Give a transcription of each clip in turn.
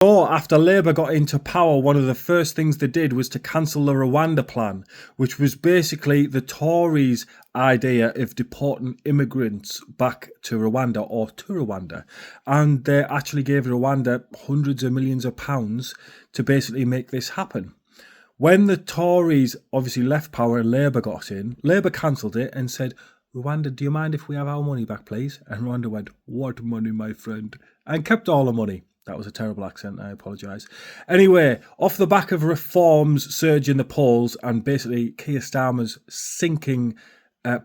So after Labour got into power, one of the first things they did was to cancel the Rwanda plan, which was basically the Tories' idea of deporting immigrants back to Rwanda or to Rwanda. And they actually gave Rwanda hundreds of millions of pounds to basically make this happen. When the Tories obviously left power and Labour got in, Labour cancelled it and said, Rwanda, do you mind if we have our money back, please? And Rwanda went, what money, my friend? And kept all the money. That was a terrible accent, I apologise. Anyway, off the back of reforms surge in the polls and basically Keir Starmer's sinking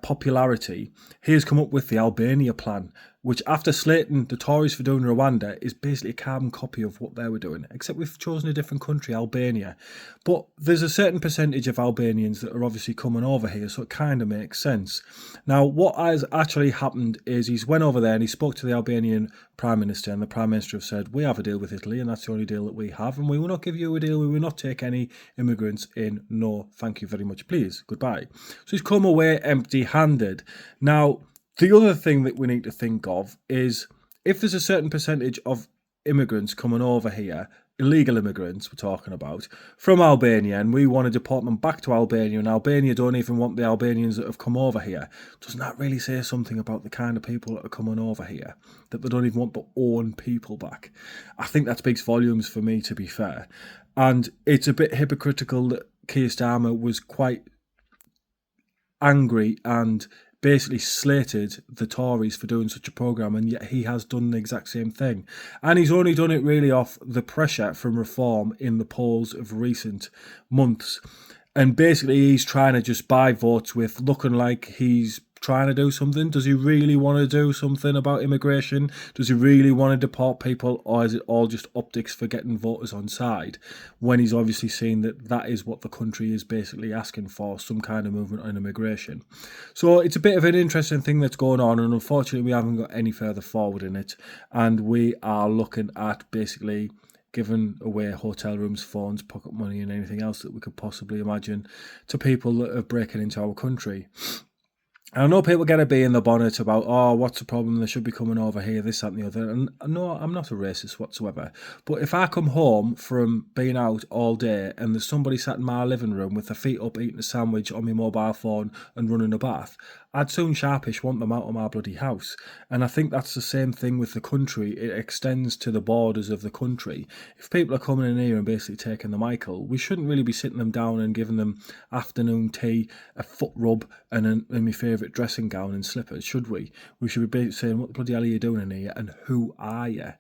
popularity, he has come up with the Albania plan, which after slating the Tories for doing Rwanda is basically a carbon copy of what they were doing, except we've chosen a different country, Albania. But there's a certain percentage of Albanians that are obviously coming over here, so it kind of makes sense. Now, what has actually happened is he's went over there and he spoke to the Albanian Prime Minister, and the Prime Minister have said, we have a deal with Italy, and that's the only deal that we have, and we will not give you a deal, we will not take any immigrants in, no, thank you very much, please, goodbye. So he's come away empty-handed. Now, the other thing that we need to think of is if there's a certain percentage of immigrants coming over here, illegal immigrants we're talking about, from Albania, and we want to deport them back to Albania, and Albania don't even want the Albanians that have come over here, doesn't that really say something about the kind of people that are coming over here, that they don't even want their own people back? I think that speaks volumes for me, to be fair. And it's a bit hypocritical that Keir Starmer was quite angry and basically slated the Tories for doing such a programme, and yet he has done the exact same thing. And he's only done it really off the pressure from reform in the polls of recent months. And basically he's trying to just buy votes with looking like he's trying to do something. Does he really want to do something about immigration? Does he really want to deport people, or is it all just optics for getting voters on side, when he's obviously seen that that is what the country is basically asking for, some kind of movement on immigration? So it's a bit of an interesting thing that's going on, and unfortunately we haven't got any further forward in it, and we are looking at basically giving away hotel rooms, phones, pocket money and anything else that we could possibly imagine to people that are breaking into our country. I know people get a bee in the bonnet about, oh, what's the problem? They should be coming over here, this, that, and the other. And no, I'm not a racist whatsoever. But if I come home from being out all day and there's somebody sat in my living room with their feet up eating a sandwich on my mobile phone and running a bath, I'd soon sharpish want them out of my bloody house. And I think that's the same thing with the country. It extends to the borders of the country. If people are coming in here and basically taking the Michael, we shouldn't really be sitting them down and giving them afternoon tea, a foot rub, and my favourite dressing gown and slippers, should we? We should be saying, what the bloody hell are you doing in here, and who are you?